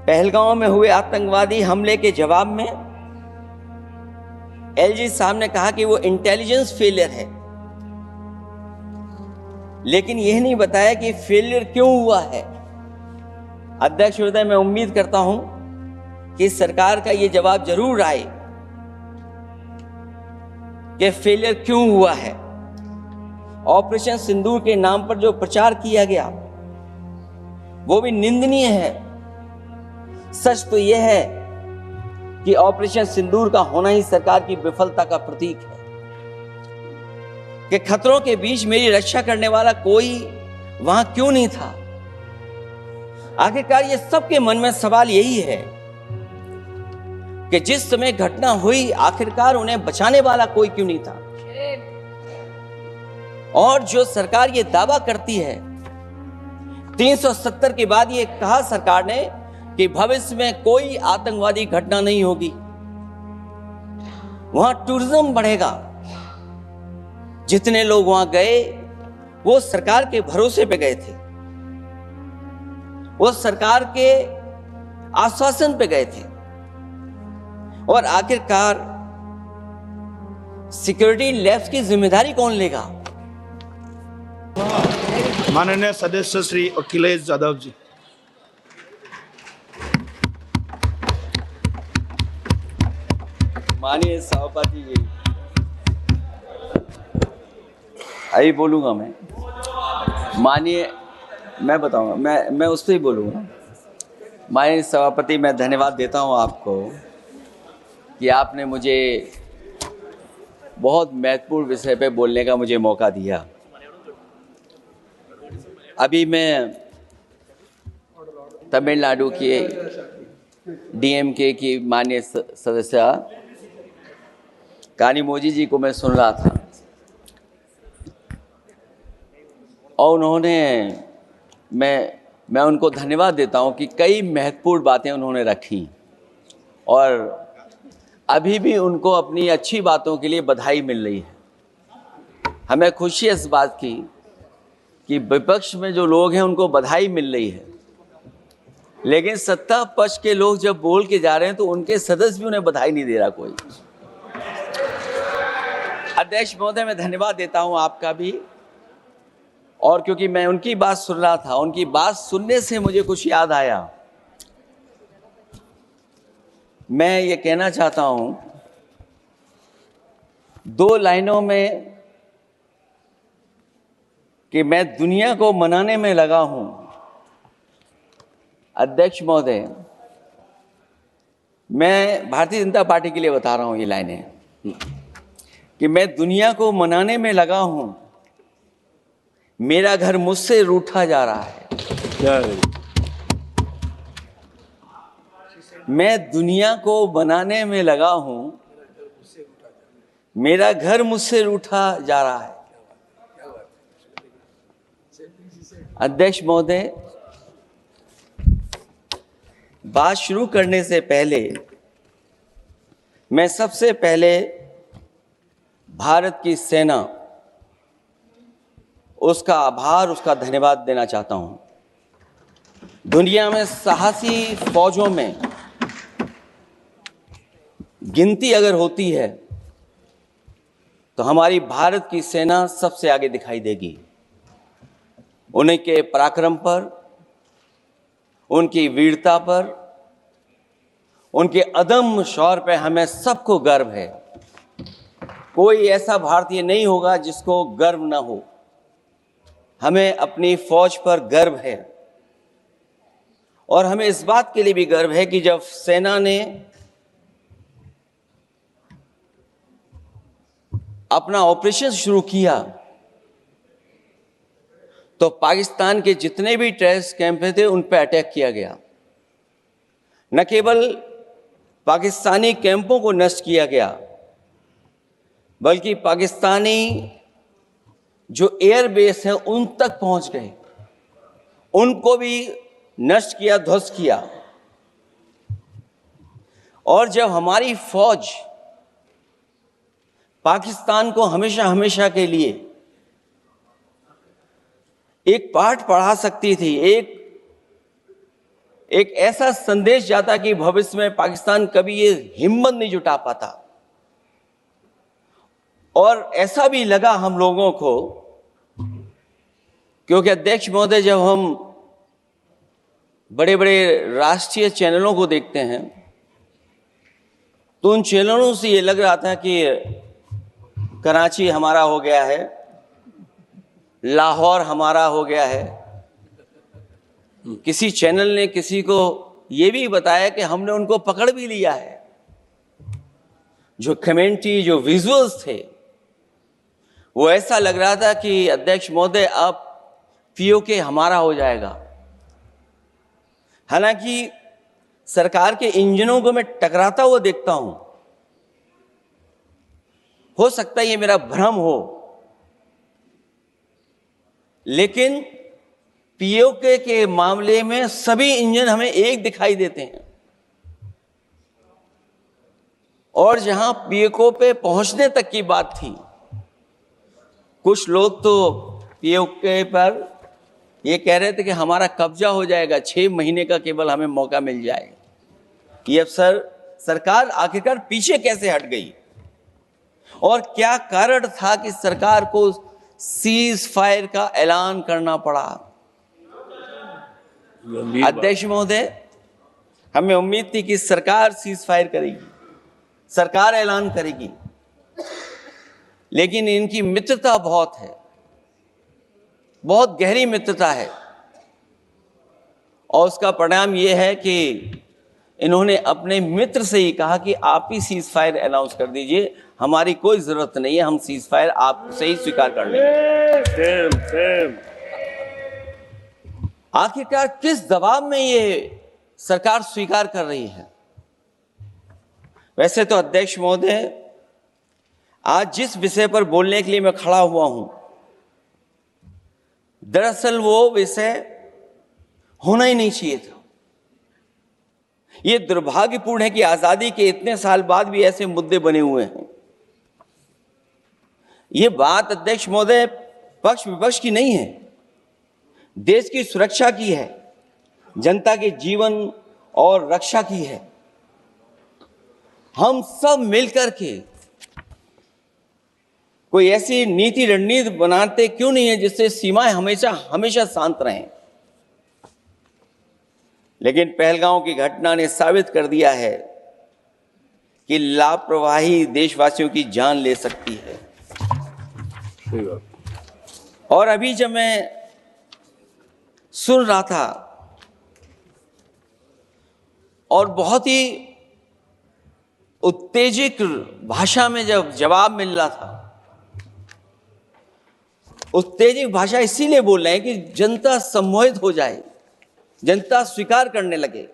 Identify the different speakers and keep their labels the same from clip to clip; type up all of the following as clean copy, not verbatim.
Speaker 1: पहलगांव में हुए आतंकवादी हमले के जवाब में एलजी साहब ने कहा कि वो इंटेलिजेंस फेलियर है, लेकिन यह नहीं बताया कि फेलियर क्यों हुआ है। अध्यक्ष महोदय, मैं उम्मीद करता हूं कि सरकार का यह जवाब जरूर आए कि फेलियर क्यों हुआ है। ऑपरेशन सिंदूर के नाम पर जो प्रचार किया गया वो भी निंदनीय है। सच तो यह है कि ऑपरेशन सिंदूर का होना ही सरकार की विफलता का प्रतीक है कि खतरों के बीच मेरी रक्षा करने वाला कोई वहां क्यों नहीं था। आखिरकार ये सबके मन में सवाल यही है कि जिस समय घटना हुई आखिरकार उन्हें बचाने वाला कोई क्यों नहीं था। और जो सरकार ये दावा करती है 370 के बाद ये कहा सरकार ने कि भविष्य में कोई आतंकवादी घटना नहीं होगी, वहां टूरिज्म बढ़ेगा। जितने लोग वहां गए वो सरकार के भरोसे पे गए थे, वो सरकार के आश्वासन पे गए थे। और आखिरकार सिक्योरिटी लैब्स की जिम्मेदारी कौन लेगा?
Speaker 2: माननीय सदस्य श्री अखिलेश यादव जी।
Speaker 1: माननीय सभापति जी, अभी बोलूंगा मैं। माननीय, मैं बताऊंगा, मैं उस पर ही बोलूंगा। माननीय सभापति, मैं धन्यवाद देता हूं आपको कि आपने मुझे बहुत महत्वपूर्ण विषय पे बोलने का मुझे मौका दिया। अभी मैं तमिलनाडु के डीएमके की माननीय सदस्य कानिमोझी जी को मैं सुन रहा था और उन्होंने मैं उनको धन्यवाद देता हूं कि कई महत्वपूर्ण बातें उन्होंने रखी और अभी भी उनको अपनी अच्छी बातों के लिए बधाई मिल रही है। हमें खुशी है इस बात की कि विपक्ष में जो लोग हैं उनको बधाई मिल रही है, लेकिन सत्ता पक्ष के लोग जब बोल के जा रहे हैं तो उनके सदस्य भी उन्हें बधाई नहीं दे रहा कोई। अध्यक्ष महोदय, मैं धन्यवाद देता हूं आपका भी। और क्योंकि मैं उनकी बात सुन रहा था, उनकी बात सुनने से मुझे कुछ याद आया। मैं ये कहना चाहता हूं 2 लाइनों में कि मैं दुनिया को मनाने में लगा हूं। अध्यक्ष महोदय, मैं भारतीय जनता पार्टी के लिए बता रहा हूं ये लाइनें कि मैं दुनिया को मनाने में लगा हूं, मेरा घर मुझसे रूठा जा रहा है। मैं दुनिया को बनाने में लगा हूं, मेरा घर मुझसे रूठा जा रहा है। अध्यक्ष महोदय, बात शुरू करने से पहले मैं सबसे पहले भारत की सेना, उसका आभार, उसका धन्यवाद देना चाहता हूं। दुनिया में साहसी फौजों में गिनती अगर होती है तो हमारी भारत की सेना सबसे आगे दिखाई देगी। उनके पराक्रम पर, उनकी वीरता पर, उनके अदम्य शौर्य पर हमें सबको गर्व है। कोई ऐसा भारतीय नहीं होगा जिसको गर्व ना हो। हमें अपनी फौज पर गर्व है और हमें इस बात के लिए भी गर्व है कि जब सेना ने अपना ऑपरेशन शुरू किया तो पाकिस्तान के जितने भी टेररिस्ट कैंप थे उन पर अटैक किया गया। न केवल पाकिस्तानी कैंपों को नष्ट किया गया, बल्कि पाकिस्तानी जो एयरबेस हैं उन तक पहुंच गए, उनको भी नष्ट किया, ध्वस्त किया। और जब हमारी फौज पाकिस्तान को हमेशा हमेशा के लिए एक पाठ पढ़ा सकती थी, एक एक ऐसा संदेश जाता कि भविष्य में पाकिस्तान कभी ये हिम्मत नहीं जुटा पाता। और ऐसा भी लगा हम लोगों को, क्योंकि अध्यक्ष महोदय, जब हम बड़े बड़े राष्ट्रीय चैनलों को देखते हैं तो उन चैनलों से ये लग रहा था कि कराची हमारा हो गया है, लाहौर हमारा हो गया है। किसी चैनल ने किसी को ये भी बताया कि हमने उनको पकड़ भी लिया है। जो कमेंट्री, जो विजुअल्स थे, वो ऐसा लग रहा था कि अध्यक्ष महोदय अब पीओके हमारा हो जाएगा। हालांकि सरकार के इंजनों को मैं टकराता हुआ देखता हूं। हो सकता है ये मेरा भ्रम हो, लेकिन पीओके के मामले में सभी इंजन हमें एक दिखाई देते हैं। और जहां पीओके पे पहुंचने तक की बात थी, कुछ लोग तो पीओके पर ये कह रहे थे कि हमारा कब्जा हो जाएगा, 6 महीने का केवल हमें मौका मिल जाए। ये सरकार आखिरकार पीछे कैसे हट गई और क्या कारण था कि सरकार को सीज फायर का ऐलान करना पड़ा? अध्यक्ष महोदय, हमें उम्मीद थी कि सरकार सीज फायर करेगी, सरकार ऐलान करेगी, लेकिन इनकी मित्रता बहुत है, बहुत गहरी मित्रता है। और उसका परिणाम यह है कि इन्होंने अपने मित्र से ही कहा कि आप ही सीज फायर अनाउंस कर दीजिए, हमारी कोई जरूरत नहीं है, हम सीज फायर आपसे ही स्वीकार कर लेंगे। आखिरकार किस दबाव में ये सरकार स्वीकार कर रही है? वैसे तो अध्यक्ष महोदय, आज जिस विषय पर बोलने के लिए मैं खड़ा हुआ हूं, दरअसल वो विषय होना ही नहीं चाहिए था। ये दुर्भाग्यपूर्ण है कि आजादी के इतने साल बाद भी ऐसे मुद्दे बने हुए हैं। ये बात अध्यक्ष महोदय पक्ष विपक्ष की नहीं है, देश की सुरक्षा की है, जनता के जीवन और रक्षा की है। हम सब मिलकर के कोई ऐसी नीति रणनीति बनाते क्यों नहीं है जिससे सीमाएं हमेशा हमेशा शांत रहें। लेकिन पहलगांव की घटना ने साबित कर दिया है कि लापरवाही देशवासियों की जान ले सकती है। और अभी जब मैं सुन रहा था और बहुत ही उत्तेजित भाषा में जब जवाब मिल रहा था, उत्तेजित भाषा इसीलिए बोल रहे हैं कि जनता सम्मोहित हो जाए, जनता स्वीकार करने लगे।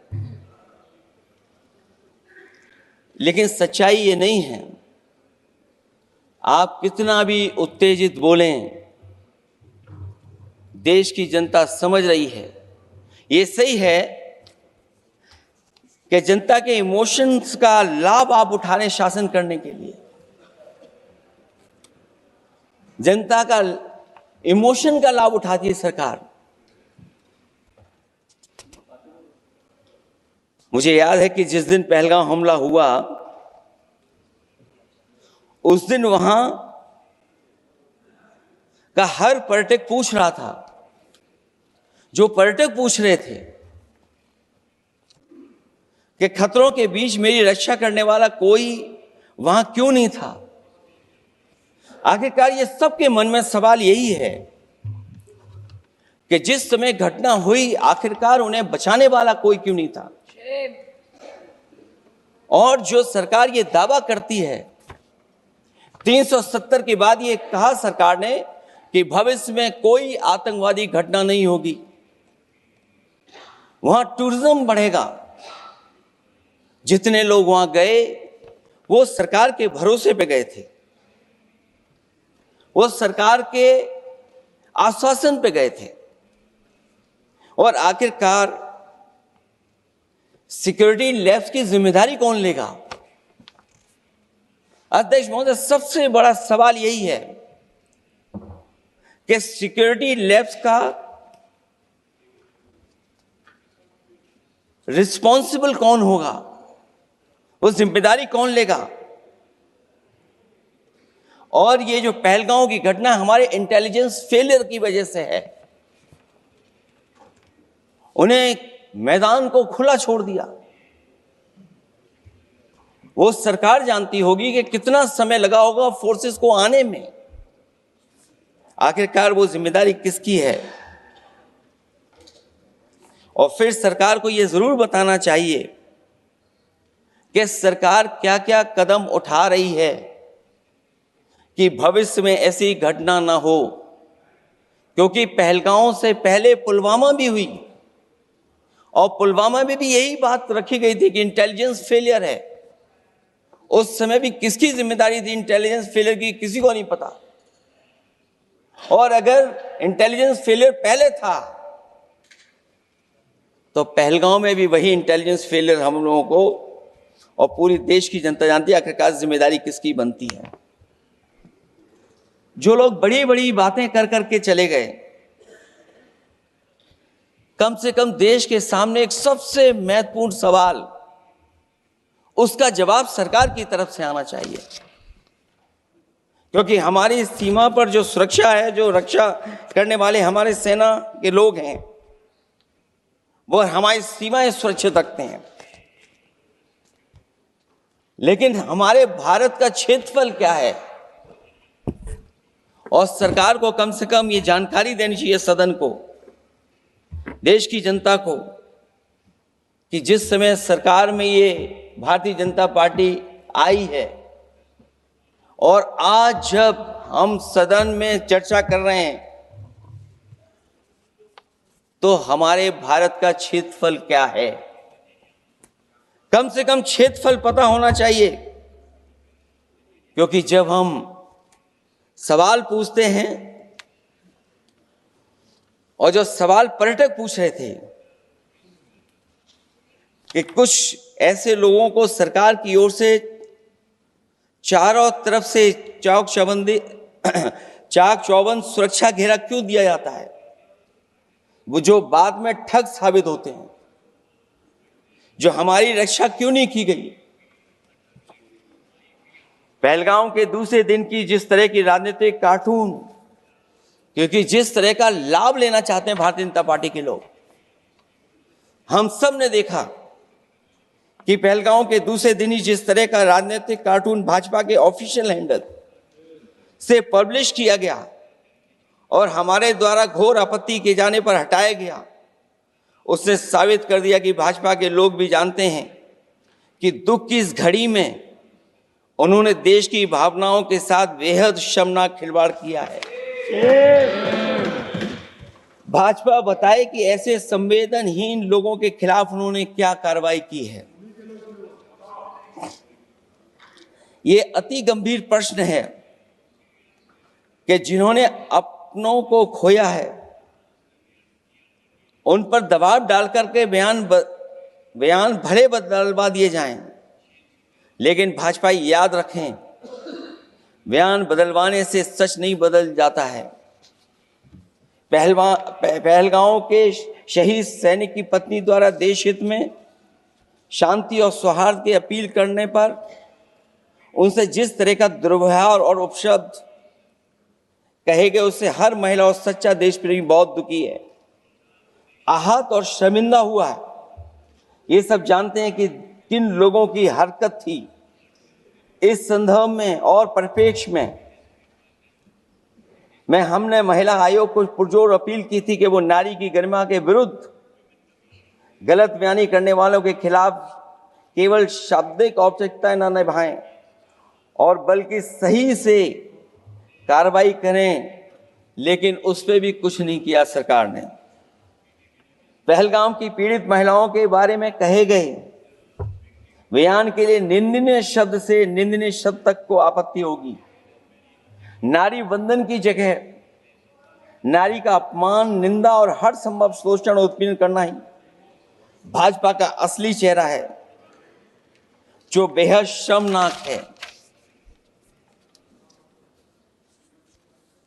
Speaker 1: लेकिन सच्चाई ये नहीं है। आप कितना भी उत्तेजित बोलें, देश की जनता समझ रही है। ये सही है कि जनता के इमोशंस का लाभ आप उठा रहे हैं शासन करने के लिए। जनता का इमोशन का लाभ उठाती है सरकार। मुझे याद है कि जिस दिन पहलगाम हमला हुआ, उस दिन वहां का हर पर्यटक पूछ रहा था, जो पर्यटक पूछ रहे थे कि खतरों के बीच मेरी रक्षा करने वाला कोई वहां क्यों नहीं था। आखिरकार ये सबके मन में सवाल यही है कि जिस समय घटना हुई, आखिरकार उन्हें बचाने वाला कोई क्यों नहीं था। और जो सरकार ये दावा करती है, 370 के बाद ये कहा सरकार ने कि भविष्य में कोई आतंकवादी घटना नहीं होगी, वहां टूरिज्म बढ़ेगा। जितने लोग वहां गए वो सरकार के भरोसे पे गए थे, वो सरकार के आश्वासन पे गए थे। और आखिरकार सिक्योरिटी लैब्स की जिम्मेदारी कौन लेगा? अध्यक्ष महोदय, सबसे बड़ा सवाल यही है कि सिक्योरिटी लैब्स का रिस्पॉन्सिबल कौन होगा, वो जिम्मेदारी कौन लेगा। और ये जो पहलगांव की घटना हमारे इंटेलिजेंस फेलियर की वजह से है। उन्हें मैदान को खुला छोड़ दिया। वो सरकार जानती होगी कि कितना समय लगा होगा फोर्सेस को आने में। आखिरकार वो जिम्मेदारी किसकी है। और फिर सरकार को ये जरूर बताना चाहिए कि सरकार क्या क्या कदम उठा रही है कि भविष्य में ऐसी घटना ना हो। क्योंकि पहलगांव से पहले पुलवामा भी हुई, और पुलवामा में भी यही बात रखी गई थी कि इंटेलिजेंस फेलियर है। उस समय भी किसकी जिम्मेदारी थी इंटेलिजेंस फेलियर की, किसी को नहीं पता। और अगर इंटेलिजेंस फेलियर पहले था तो पहलगांव में भी वही इंटेलिजेंस फेलियर हम लोगों को और पूरी देश की जनता जानती है आखिरकार जिम्मेदारी किसकी बनती है। जो लोग बड़ी बड़ी बातें कर करके चले गए, कम से कम देश के सामने एक सबसे महत्वपूर्ण सवाल, उसका जवाब सरकार की तरफ से आना चाहिए। क्योंकि हमारी सीमा पर जो सुरक्षा है, जो रक्षा करने वाले हमारे सेना के लोग हैं, वो हमारी सीमाएं सुरक्षित रखते हैं। लेकिन हमारे भारत का क्षेत्रफल क्या है, और सरकार को कम से कम ये जानकारी देनी चाहिए सदन को, देश की जनता को, कि जिस समय सरकार में ये भारतीय जनता पार्टी आई है और आज जब हम सदन में चर्चा कर रहे हैं तो हमारे भारत का क्षेत्रफल क्या है, कम से कम क्षेत्रफल पता होना चाहिए। क्योंकि जब हम सवाल पूछते हैं, और जो सवाल पर्यटक पूछ रहे थे कि कुछ ऐसे लोगों को सरकार की ओर से चारों तरफ से चाक चौबंद सुरक्षा घेरा क्यों दिया जाता है, वो जो बाद में ठग साबित होते हैं, जो हमारी रक्षा क्यों नहीं की गई। पहलगांव के दूसरे दिन की जिस तरह की राजनीतिक कार्टून, क्योंकि जिस तरह का लाभ लेना चाहते हैं भारतीय जनता पार्टी के लोग, हम सब ने देखा कि पहलगांव के दूसरे दिन ही जिस तरह का राजनीतिक कार्टून भाजपा के ऑफिशियल हैंडल से पब्लिश किया गया और हमारे द्वारा घोर आपत्ति किए जाने पर हटाया गया, उसने साबित कर दिया कि भाजपा के लोग भी जानते हैं कि दुख की इस घड़ी में उन्होंने देश की भावनाओं के साथ बेहद शर्मनाक खिलवाड़ किया है। भाजपा बताए कि ऐसे संवेदनहीन लोगों के खिलाफ उन्होंने क्या कार्रवाई की है। ये अति गंभीर प्रश्न है कि जिन्होंने अपनों को खोया है उन पर दबाव डाल करके बयान भले बदलवा दिए जाएं, लेकिन भाजपा याद रखें, बयान बदलवाने से सच नहीं बदल जाता है। पहलगांव के शहीद सैनिक की पत्नी द्वारा देश हित में शांति और सौहार्द की अपील करने पर उनसे जिस तरह का दुर्व्यवहार और उपशब्द कहे गए, उससे हर महिला और सच्चा देश प्रेमी बहुत दुखी है, आहत और शर्मिंदा हुआ है। ये सब जानते हैं कि किन लोगों की हरकत थी। इस संदर्भ में और परिप्रेक्ष्य में हमने महिला आयोग को पुरजोर अपील की थी कि वो नारी की गरिमा के विरुद्ध गलत बयानी करने वालों के खिलाफ केवल शाब्दिक औपचारिकताएं न निभाएं और बल्कि सही से कार्रवाई करें, लेकिन उस पर भी कुछ नहीं किया सरकार ने। पहलगाम की पीड़ित महिलाओं के बारे में कहे गए बयान के लिए निंदनीय शब्द से निंदनीय शब्द तक को आपत्ति होगी। नारी वंदन की जगह नारी का अपमान, निंदा और हर संभव शोषण उत्पीड़न करना ही भाजपा का असली चेहरा है, जो बेहद शर्मनाक है।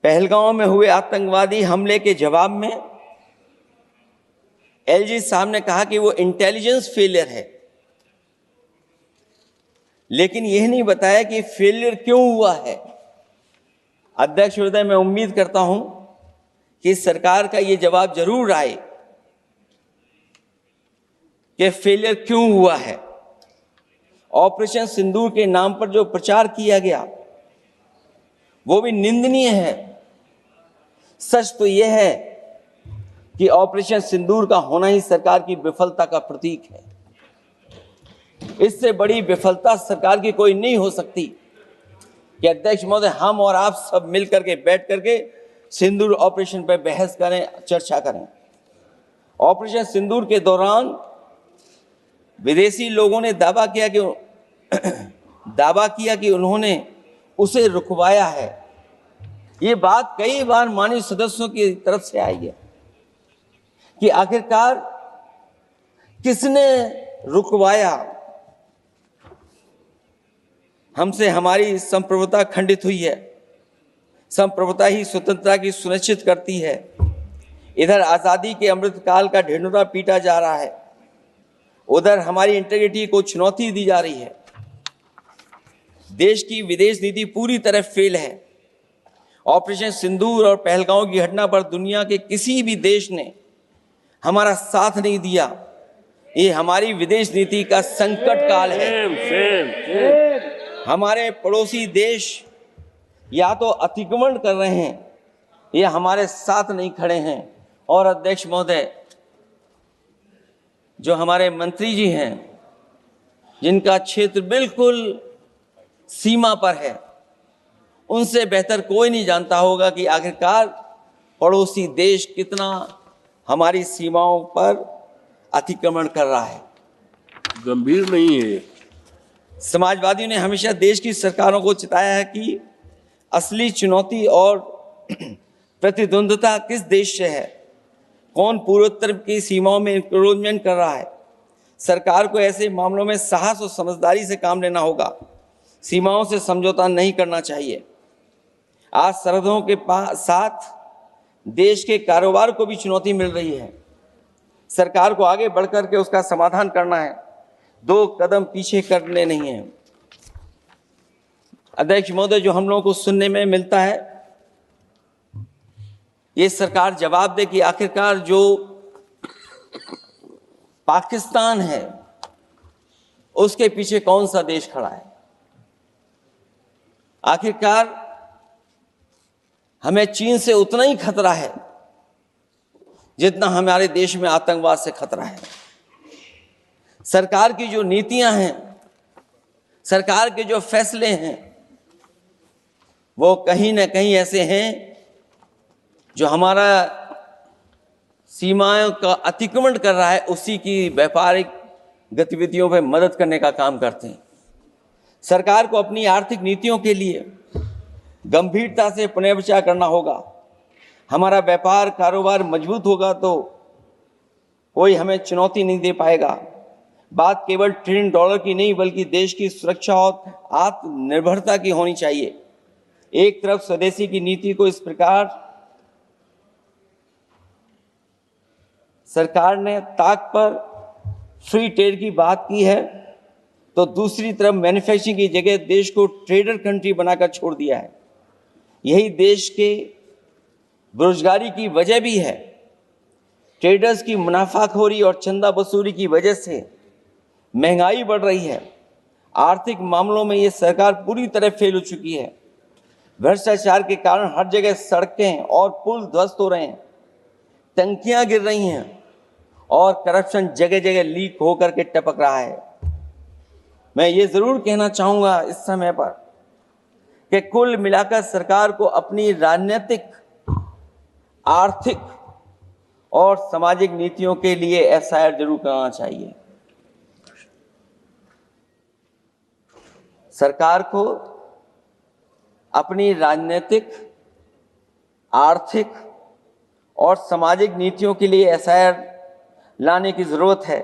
Speaker 1: पहलगांव में हुए आतंकवादी हमले के जवाब में एलजी साहब ने कहा कि वो इंटेलिजेंस फेलियर है, लेकिन यह नहीं बताया कि फेलियर क्यों हुआ है। अध्यक्ष महोदय, मैं उम्मीद करता हूं कि सरकार का ये जवाब जरूर आए कि फेलियर क्यों हुआ है। ऑपरेशन सिंदूर के नाम पर जो प्रचार किया गया वो भी निंदनीय है। सच तो यह है कि ऑपरेशन सिंदूर का होना ही सरकार की विफलता का प्रतीक है। इससे बड़ी विफलता सरकार की कोई नहीं हो सकती कि अध्यक्ष महोदय हम और आप सब मिल करके बैठ करके सिंदूर ऑपरेशन पर बहस करें, चर्चा करें। ऑपरेशन सिंदूर के दौरान विदेशी लोगों ने दावा किया कि उन्होंने उसे रुकवाया है। ये बात कई बार माननीय सदस्यों की तरफ से आई है कि आखिरकार किसने रुकवाया। हमसे हमारी संप्रभुता खंडित हुई है। संप्रभुता ही स्वतंत्रता की सुनिश्चित करती है। इधर आजादी के अमृत काल का ढिंढोरा पीटा जा रहा है, उधर हमारी इंटीग्रिटी को चुनौती दी जा रही है। देश की विदेश नीति पूरी तरह फेल है। ऑपरेशन सिंदूर और पहलगांव की घटना पर दुनिया के किसी भी देश ने हमारा साथ नहीं दिया। ये हमारी विदेश नीति का संकट काल है। हमारे पड़ोसी देश या तो अतिक्रमण कर रहे हैं या हमारे साथ नहीं खड़े हैं। और अध्यक्ष महोदय, जो हमारे मंत्री जी हैं जिनका क्षेत्र बिल्कुल सीमा पर है, उनसे बेहतर कोई नहीं जानता होगा कि आखिरकार पड़ोसी देश कितना हमारी सीमाओं पर अतिक्रमण कर रहा है।
Speaker 3: गंभीर नहीं है।
Speaker 1: समाजवादियों ने हमेशा देश की सरकारों को चिताया है कि असली चुनौती और प्रतिद्वंद्विता किस देश से है, कौन पूर्वोत्तर की सीमाओं में इंक्रोचमेंट कर रहा है। सरकार को ऐसे मामलों में साहस और समझदारी से काम लेना होगा। सीमाओं से समझौता नहीं करना चाहिए। आज सरहदों के साथ देश के कारोबार को भी चुनौती मिल रही है। सरकार को आगे बढ़कर के उसका समाधान करना है, 2 कदम पीछे करने नहीं है। अध्यक्ष महोदय, जो हम लोगों को सुनने में मिलता है, ये सरकार जवाब दे कि आखिरकार जो पाकिस्तान है उसके पीछे कौन सा देश खड़ा है। आखिरकार हमें चीन से उतना ही खतरा है जितना हमारे देश में आतंकवाद से खतरा है। सरकार की जो नीतियां हैं, सरकार के जो फैसले हैं, वो कहीं ना कहीं ऐसे हैं जो हमारा सीमाओं का अतिक्रमण कर रहा है, उसी की व्यापारिक गतिविधियों में मदद करने का काम करते हैं। सरकार को अपनी आर्थिक नीतियों के लिए गंभीरता से पुनर्विचार करना होगा। हमारा व्यापार कारोबार मजबूत होगा तो कोई हमें चुनौती नहीं दे पाएगा। बात केवल $1 ट्रिलियन की नहीं बल्कि देश की सुरक्षा और आत्मनिर्भरता की होनी चाहिए। एक तरफ स्वदेशी की नीति को इस प्रकार सरकार ने ताक पर फ्री ट्रेड की बात की है, तो दूसरी तरफ मैन्युफैक्चरिंग की जगह देश को ट्रेडर कंट्री बनाकर छोड़ दिया है। यही देश के बेरोजगारी की वजह भी है। ट्रेडर्स की मुनाफाखोरी और चंदा वसूली की वजह से महंगाई बढ़ रही है। आर्थिक मामलों में ये सरकार पूरी तरह फेल हो चुकी है। भ्रष्टाचार के कारण हर जगह सड़कें और पुल ध्वस्त हो रहे हैं, टंकियां गिर रही हैं और करप्शन जगह जगह लीक होकर के टपक रहा है। मैं ये जरूर कहना चाहूंगा इस समय पर कि कुल मिलाकर सरकार को अपनी राजनीतिक, आर्थिक और सामाजिक नीतियों के लिए एफआईआर जरूर करना चाहिए। सरकार को अपनी राजनीतिक, आर्थिक और सामाजिक नीतियों के लिए एफआईआर लाने की जरूरत है।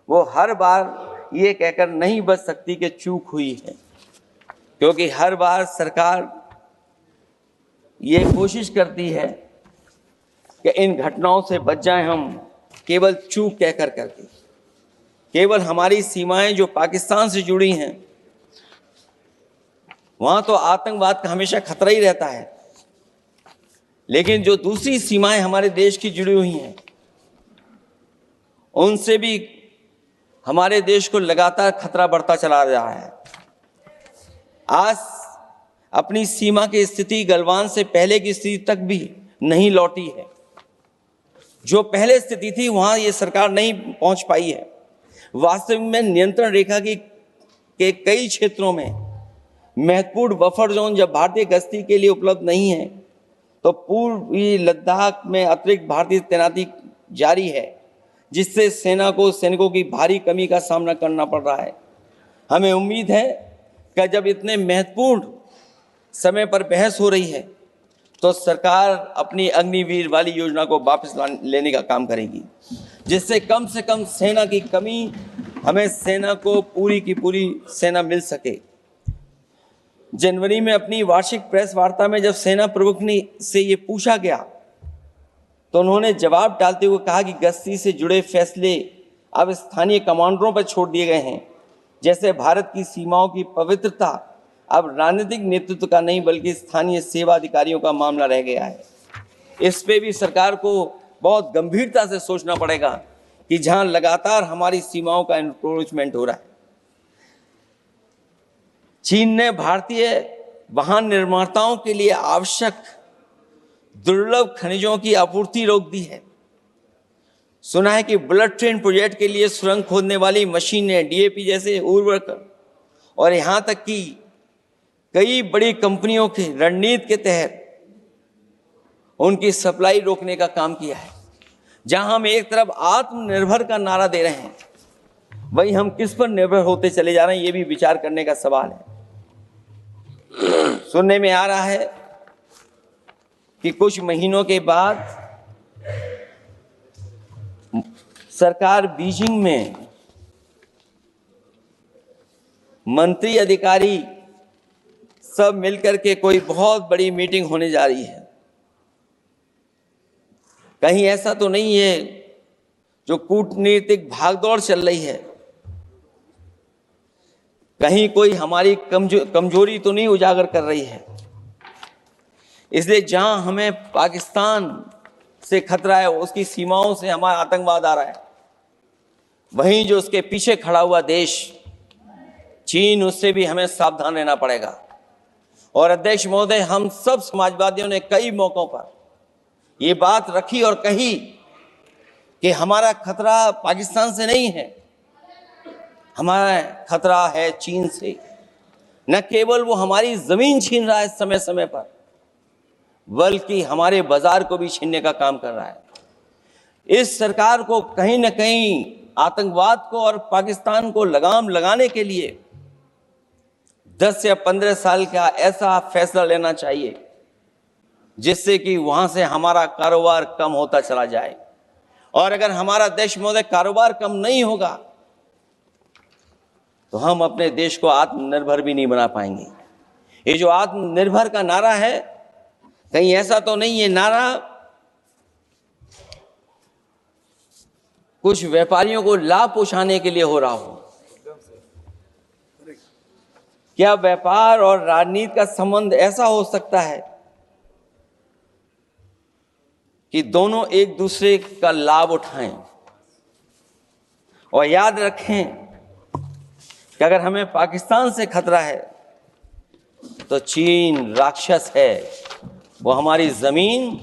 Speaker 1: वो हर बार ये कहकर नहीं बच सकती कि चूक हुई है, क्योंकि हर बार सरकार ये कोशिश करती है कि इन घटनाओं से बच जाएं हम, केवल चूक कह करके, केवल हमारी सीमाएं जो पाकिस्तान से जुड़ी हैं वहां तो आतंकवाद का हमेशा खतरा ही रहता है, लेकिन जो दूसरी सीमाएं हमारे देश की जुड़ी हुई हैं उनसे भी हमारे देश को लगातार खतरा बढ़ता चला रहा है। आज अपनी सीमा की स्थिति गलवान से पहले की स्थिति तक भी नहीं लौटी है। जो पहले स्थिति थी वहां ये सरकार नहीं पहुंच पाई है। वास्तविक में नियंत्रण रेखा के कई क्षेत्रों में महत्वपूर्ण बफर जोन जब भारतीय गश्ती के लिए उपलब्ध नहीं है तो पूर्वी लद्दाख में अतिरिक्त भारतीय तैनाती जारी है, जिससे सेना को सैनिकों की भारी कमी का सामना करना पड़ रहा है। हमें उम्मीद है कि जब इतने महत्वपूर्ण समय पर बहस हो रही है तो सरकार अपनी अग्निवीर वाली योजना को वापस लेने का काम करेगी, जिससे कम से कम सेना की कमी, हमें सेना को पूरी की पूरी सेना मिल सके। जनवरी में अपनी वार्षिक प्रेस वार्ता में जब सेना प्रमुख ने से ये पूछा गया तो उन्होंने जवाब डालते हुए कहा कि गश्ती से जुड़े फैसले अब स्थानीय कमांडरों पर छोड़ दिए गए हैं। जैसे भारत की सीमाओं की पवित्रता अब राजनीतिक नेतृत्व का नहीं बल्कि स्थानीय सेवा अधिकारियों का मामला रह गया है। इस पे भी सरकार को बहुत गंभीरता से सोचना पड़ेगा कि जहां लगातार हमारी सीमाओं का एनक्रोचमेंट हो रहा है। चीन ने भारतीय वाहन निर्माताओं के लिए आवश्यक दुर्लभ खनिजों की आपूर्ति रोक दी है। सुना है कि बुलेट ट्रेन प्रोजेक्ट के लिए सुरंग खोदने वाली मशीनें, डीएपी जैसे उर्वरक और यहां तक कि कई बड़ी कंपनियों की रणनीति के तहत उनकी सप्लाई रोकने का काम किया है। जहां हम एक तरफ आत्मनिर्भर का नारा दे रहे हैं, वहीं हम किस पर निर्भर होते चले जा रहे हैं, ये भी विचार करने का सवाल है। सुनने में आ रहा है कि कुछ महीनों के बाद सरकार बीजिंग में मंत्री अधिकारी सब मिलकर के कोई बहुत बड़ी मीटिंग होने जा रही है। कहीं ऐसा तो नहीं है जो कूटनीतिक भागदौड़ चल रही है, कहीं कोई हमारी कमजोरी तो नहीं उजागर कर रही है। इसलिए जहां हमें पाकिस्तान से खतरा है, उसकी सीमाओं से हमारा आतंकवाद आ रहा है, वहीं जो उसके पीछे खड़ा हुआ देश चीन, उससे भी हमें सावधान रहना पड़ेगा। और अध्यक्ष महोदय, हम सब समाजवादियों ने कई मौकों पर ये बात रखी और कही कि हमारा खतरा पाकिस्तान से नहीं है, हमारा खतरा है चीन से। न केवल वो हमारी जमीन छीन रहा है समय समय पर, बल्कि हमारे बाजार को भी छीनने का काम कर रहा है। इस सरकार को कहीं न कहीं आतंकवाद को और पाकिस्तान को लगाम लगाने के लिए 10 या 15 साल का ऐसा फैसला लेना चाहिए जिससे कि वहां से हमारा कारोबार कम होता चला जाए। और अगर हमारा देश महोदय कारोबार कम नहीं होगा तो हम अपने देश को आत्मनिर्भर भी नहीं बना पाएंगे। ये जो आत्मनिर्भर का नारा है, कहीं ऐसा तो नहीं है नारा कुछ व्यापारियों को लाभ पहुंचाने के लिए हो रहा हो? क्या व्यापार और राजनीति का संबंध ऐसा हो सकता है कि दोनों एक दूसरे का लाभ उठाएं? और याद रखें कि अगर हमें पाकिस्तान से खतरा है तो चीन राक्षस है, वो हमारी जमीन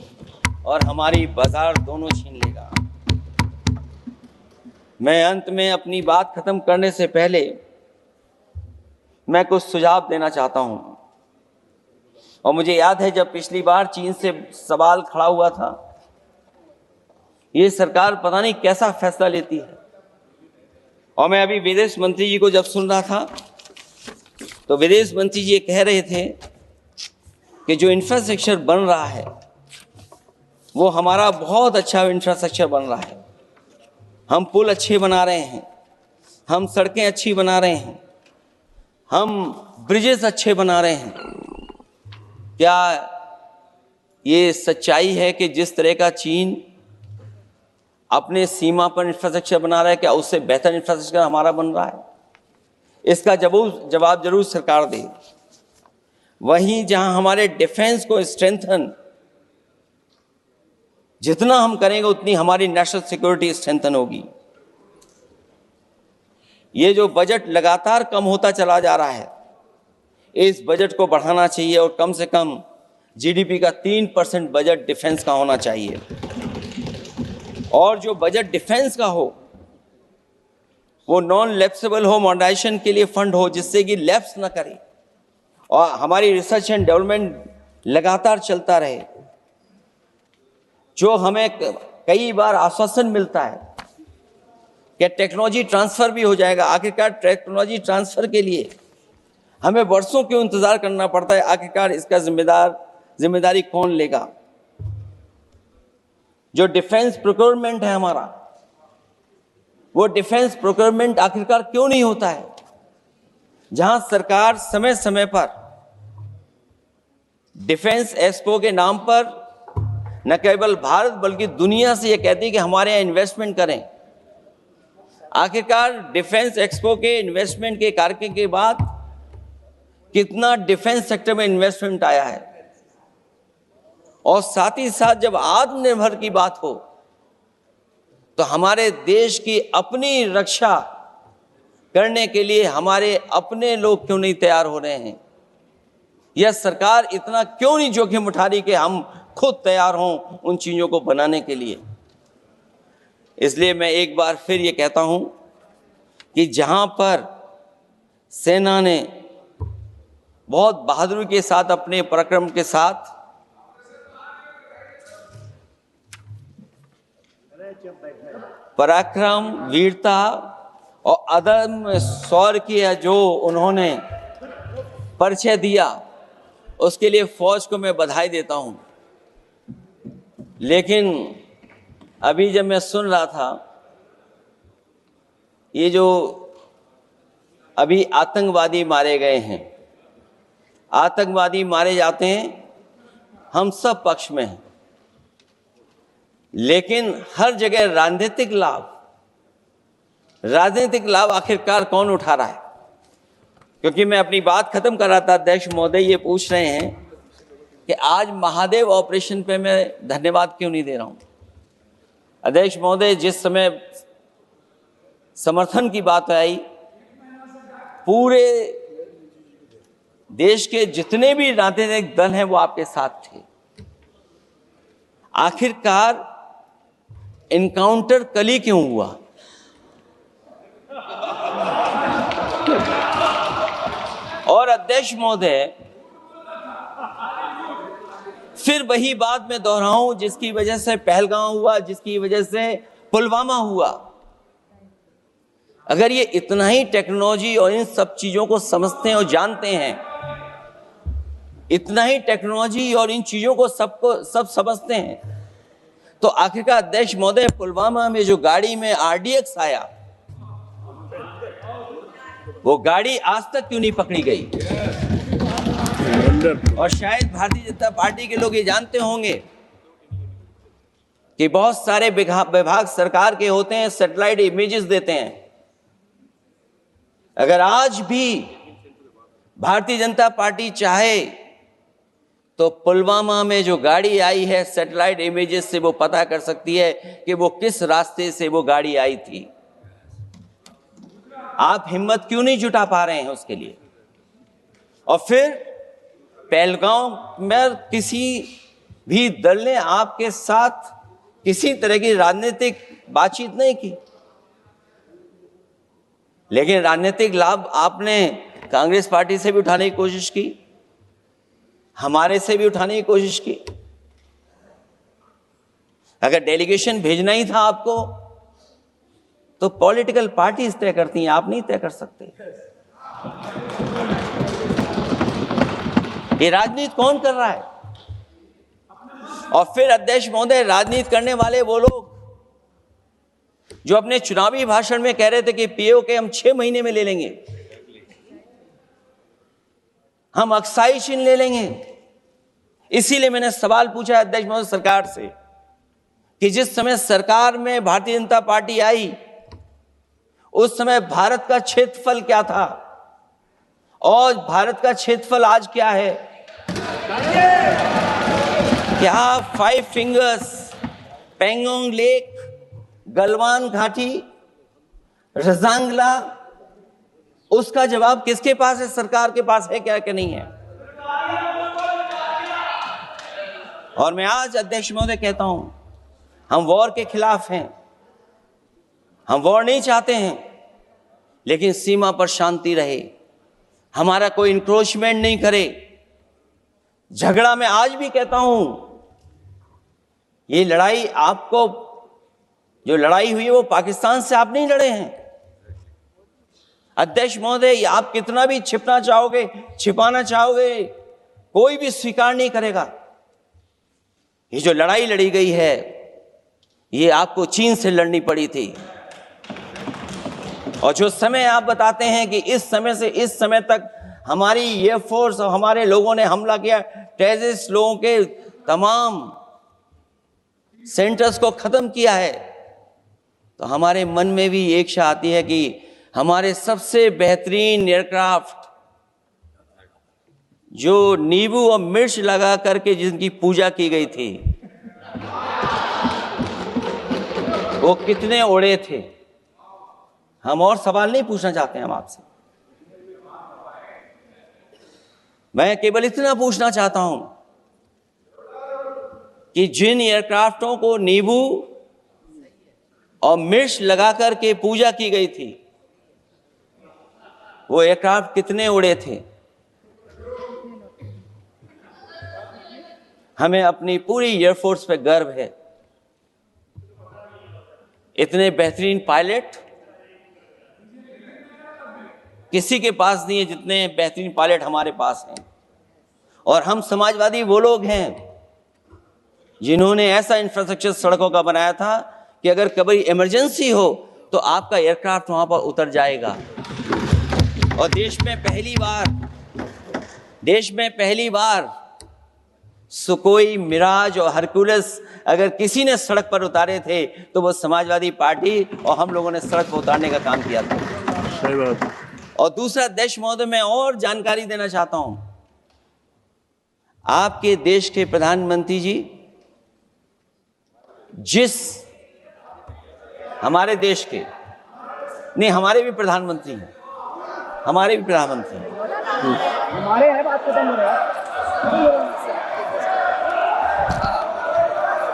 Speaker 1: और हमारी बाजार दोनों छीन लेगा। मैं अंत में अपनी बात खत्म करने से पहले मैं कुछ सुझाव देना चाहता हूं। और मुझे याद है जब पिछली बार चीन से सवाल खड़ा हुआ था, ये सरकार पता नहीं कैसा फैसला लेती है। और मैं अभी विदेश मंत्री जी को जब सुन रहा था तो विदेश मंत्री जी ये कह रहे थे कि जो इंफ्रास्ट्रक्चर बन रहा है वो हमारा बहुत अच्छा इंफ्रास्ट्रक्चर बन रहा है। हम पुल अच्छे बना रहे हैं, हम सड़कें अच्छी बना रहे हैं, हम ब्रिजेस अच्छे बना रहे हैं। क्या ये सच्चाई है कि जिस तरह का चीन अपने सीमा पर इंफ्रास्ट्रक्चर बना रहा है, क्या उससे बेहतर इंफ्रास्ट्रक्चर हमारा बन रहा है? इसका जवाब जरूर सरकार दे। वहीं जहां हमारे डिफेंस को स्ट्रेंथन जितना हम करेंगे उतनी हमारी नेशनल सिक्योरिटी स्ट्रेंथन होगी। ये जो बजट लगातार कम होता चला जा रहा है, इस बजट को बढ़ाना चाहिए और कम से कम जीडीपी का 3% बजट डिफेंस का होना चाहिए। और जो बजट डिफेंस का हो वो नॉन लैप्सेबल हो, मॉडर्नाइजेशन के लिए फंड हो जिससे कि लैप्स ना करे और हमारी रिसर्च एंड डेवलपमेंट लगातार चलता रहे। जो हमें कई बार आश्वासन मिलता है कि टेक्नोलॉजी ट्रांसफर भी हो जाएगा, आखिरकार टेक्नोलॉजी ट्रांसफर के लिए हमें वर्षों क्यों इंतजार करना पड़ता है? आखिरकार इसका जिम्मेदारी कौन लेगा? जो डिफेंस प्रोक्योरमेंट है हमारा, वो डिफेंस प्रोक्योरमेंट आखिरकार क्यों नहीं होता है? जहां सरकार समय समय पर डिफेंस एक्सपो के नाम पर न केवल भारत बल्कि दुनिया से ये कहती है कि हमारे यहां इन्वेस्टमेंट करें। आखिरकार डिफेंस एक्सपो के इन्वेस्टमेंट के कार्यक्रम के बाद कितना डिफेंस सेक्टर में इन्वेस्टमेंट आया है? और साथ ही साथ जब आत्मनिर्भर की बात हो तो हमारे देश की अपनी रक्षा करने के लिए हमारे अपने लोग क्यों नहीं तैयार हो रहे हैं? यह सरकार इतना क्यों नहीं जोखिम उठा रही कि हम खुद तैयार हों उन चीजों को बनाने के लिए? इसलिए मैं एक बार फिर ये कहता हूं कि जहां पर सेना ने बहुत बहादुरी के साथ अपने पराक्रम के साथ पराक्रम, वीरता और अदम्य शौर्य की जो उन्होंने परिचय दिया, उसके लिए फौज को मैं बधाई देता हूं। लेकिन अभी जब मैं सुन रहा था, ये जो अभी आतंकवादी मारे गए हैं, आतंकवादी मारे जाते हैं, हम सब पक्ष में हैं, लेकिन हर जगह राजनीतिक लाभ आखिरकार कौन उठा रहा है? क्योंकि मैं अपनी बात खत्म कर रहा था, अध्यक्ष महोदय ये पूछ रहे हैं कि आज महादेव ऑपरेशन पे मैं धन्यवाद क्यों नहीं दे रहा हूं। अध्यक्ष महोदय, जिस समय समर्थन की बात आई, पूरे देश के जितने भी राजनीतिक दल हैं वो आपके साथ थे। आखिरकार इनकाउंटर कल ही क्यों हुआ? और अध्यक्ष महोदय, फिर वही बात मैं दोहराऊं जिसकी वजह से पहलगांव हुआ, जिसकी वजह से पुलवामा हुआ। अगर ये इतना ही टेक्नोलॉजी और इन सब चीजों को समझते हैं और जानते हैं, इतना ही टेक्नोलॉजी और इन चीजों को सब समझते हैं, तो आखिरकार अध्यक्ष महोदय पुलवामा में जो गाड़ी में RDX आया, वो गाड़ी आज तक क्यों नहीं पकड़ी गई? और शायद भारतीय जनता पार्टी के लोग ये जानते होंगे कि बहुत सारे विभाग सरकार के होते हैं, सैटेलाइट इमेजेस देते हैं। अगर आज भी भारतीय जनता पार्टी चाहे तो पुलवामा में जो गाड़ी आई है, सैटेलाइट इमेजेस से वो पता कर सकती है कि वो किस रास्ते से वो गाड़ी आई थी। आप हिम्मत क्यों नहीं जुटा पा रहे हैं उसके लिए? और फिर पहलगांव में किसी भी दल ने आपके साथ किसी तरह की राजनीतिक बातचीत नहीं की, लेकिन राजनीतिक लाभ आपने कांग्रेस पार्टी से भी उठाने की कोशिश की, हमारे से भी उठाने की कोशिश की। अगर डेलीगेशन भेजना ही था आपको तो पॉलिटिकल पार्टीज तय करती हैं, आप नहीं तय कर सकते। ये राजनीति कौन कर रहा है? और फिर अध्यक्ष महोदय, राजनीति करने वाले वो लोग जो अपने चुनावी भाषण में कह रहे थे कि POK हम 6 महीने में ले लेंगे, हम अक्साई चिन्ह ले लेंगे। इसीलिए मैंने सवाल पूछा अध्यक्ष महोदय सरकार से कि जिस समय सरकार में भारतीय जनता पार्टी आई, उस समय भारत का क्षेत्रफल क्या था और भारत का क्षेत्रफल आज क्या है? क्या 5 फिंगर्स, पेंगोंग लेक, गलवान घाटी, रजांगला, उसका जवाब किसके पास है? सरकार के पास है क्या कि नहीं है? और मैं आज अध्यक्ष महोदय कहता हूं, हम वॉर के खिलाफ हैं, हम वॉर नहीं चाहते हैं, लेकिन सीमा पर शांति रहे, हमारा कोई इंक्रोचमेंट नहीं करे। झगड़ा मैं आज भी कहता हूं, ये लड़ाई आपको, जो लड़ाई हुई है वो पाकिस्तान से आप नहीं लड़े हैं। अध्यक्ष महोदय, आप कितना भी छिपना चाहोगे, छिपाना चाहोगे, कोई भी स्वीकार नहीं करेगा। ये जो लड़ाई लड़ी गई है, ये आपको चीन से लड़नी पड़ी थी। और जो समय आप बताते हैं कि इस समय से इस समय तक हमारी एयरफोर्स और हमारे लोगों ने हमला किया, टेररिस्ट लोगों के तमाम सेंटर्स को खत्म किया है, तो हमारे मन में भी एक इच्छा आती है कि हमारे सबसे बेहतरीन एयरक्राफ्ट, जो नींबू और मिर्च लगा करके जिनकी पूजा की गई थी, वो कितने उड़े थे? हम और सवाल नहीं पूछना चाहते हैं हम आपसे, मैं केवल इतना पूछना चाहता हूं कि जिन एयरक्राफ्टों को नींबू और मिर्च लगाकर के पूजा की गई थी, वो एयरक्राफ्ट कितने उड़े थे? हमें अपनी पूरी एयरफोर्स पे गर्व है। इतने बेहतरीन पायलट किसी के पास नहीं है जितने बेहतरीन पायलट हमारे पास हैं। और हम समाजवादी वो लोग हैं जिन्होंने ऐसा इंफ्रास्ट्रक्चर सड़कों का बनाया था कि अगर कभी इमरजेंसी हो तो आपका एयरक्राफ्ट वहां पर उतर जाएगा। और देश में पहली बार सुकोई, मिराज और हरकुलस अगर किसी ने सड़क पर उतारे थे तो वो समाजवादी पार्टी और हम लोगों ने सड़क पर उतारने का काम किया था।
Speaker 3: सही बात।
Speaker 1: और दूसरा, अध्यक्ष महोदय, मैं और जानकारी देना चाहता हूं, आपके देश के प्रधानमंत्री जी, जिस हमारे देश के नहीं, हमारे भी प्रधानमंत्री हैं, हमारे हैं बात खत्म हो रहा है।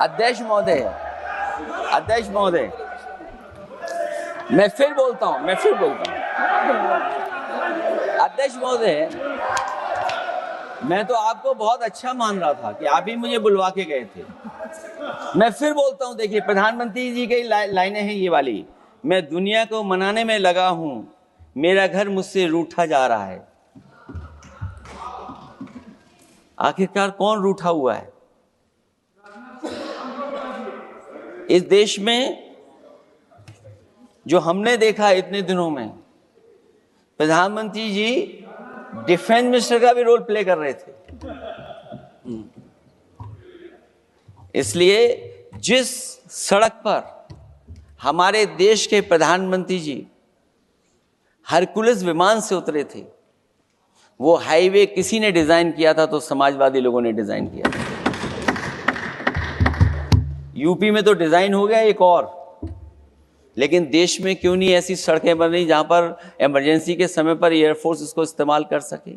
Speaker 1: अध्यक्ष महोदय, मैं फिर बोलता हूं। अध्यक्ष महोदय, मैं तो आपको बहुत अच्छा मान रहा था कि आप ही मुझे बुलवा के गए थे। मैं फिर बोलता हूं, देखिए प्रधानमंत्री जी की लाइनें हैं ये वाली, मैं दुनिया को मनाने में लगा हूं, मेरा घर मुझसे रूठा जा रहा है। आखिरकार कौन रूठा हुआ है? इस देश में जो हमने देखा इतने दिनों में, प्रधानमंत्री जी डिफेंस मिनिस्टर का भी रोल प्ले कर रहे थे। इसलिए जिस सड़क पर हमारे देश के प्रधानमंत्री जी हरकुलस विमान से उतरे थे, वो हाईवे किसी ने डिजाइन किया था? तो समाजवादी लोगों ने डिजाइन किया था। यूपी में तो डिजाइन हो गया एक और, लेकिन देश में क्यों नहीं ऐसी सड़कें बन रही जहां पर इमरजेंसी के समय पर एयरफोर्स इसको इस्तेमाल कर सके?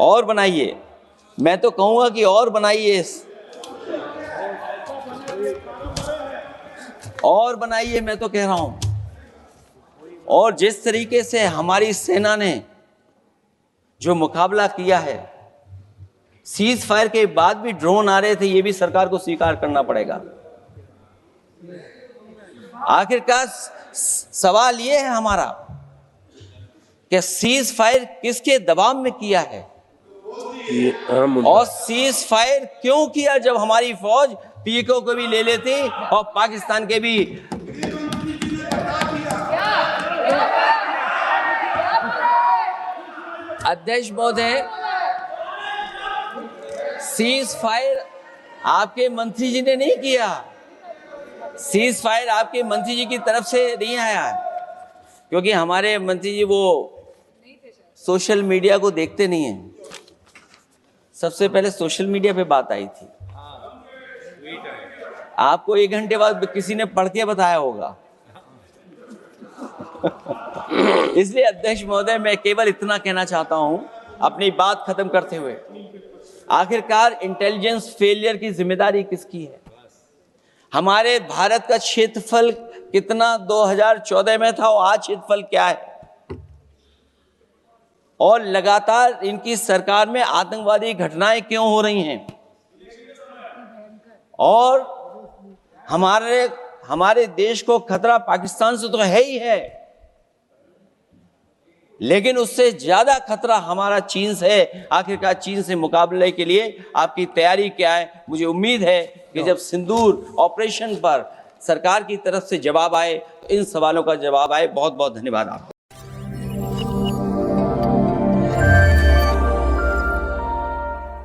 Speaker 1: और बनाइए, मैं तो कहूंगा कि और बनाइए, मैं तो कह रहा हूं। और जिस तरीके से हमारी सेना ने जो मुकाबला किया है, सीज फायर के बाद भी ड्रोन आ रहे थे, ये भी सरकार को स्वीकार करना पड़ेगा। आखिरकार सवाल ये है हमारा कि सीज फायर किसके दबाव में किया है और सीज फायर क्यों किया जब हमारी फौज पीको को भी ले लेती और पाकिस्तान के भी। अध्यक्ष महोदय, सीज फायर आपके मंत्री जी ने नहीं किया। सीज फायर आपके मंत्री जी की तरफ से नहीं आया, क्योंकि हमारे मंत्री जी वो सोशल मीडिया को देखते नहीं हैं। सबसे पहले सोशल मीडिया पे बात आई थी, आपको 1 घंटे बाद किसी ने पढ़ के बताया होगा। इसलिए अध्यक्ष महोदय, मैं केवल इतना कहना चाहता हूं अपनी बात खत्म करते हुए, आखिरकार इंटेलिजेंस फेलियर की जिम्मेदारी किसकी है? हमारे भारत का क्षेत्रफल कितना 2014 में था और आज क्षेत्रफल क्या है? और लगातार इनकी सरकार में आतंकवादी घटनाएं क्यों हो रही हैं? और हमारे देश को खतरा पाकिस्तान से तो है ही है, लेकिन उससे ज्यादा खतरा हमारा चीन से है। आखिरकार चीन से मुकाबले के लिए आपकी तैयारी क्या है? मुझे उम्मीद है कि जब सिंदूर ऑपरेशन पर सरकार की तरफ से जवाब आए तो इन सवालों का जवाब आए। बहुत बहुत धन्यवाद आपका।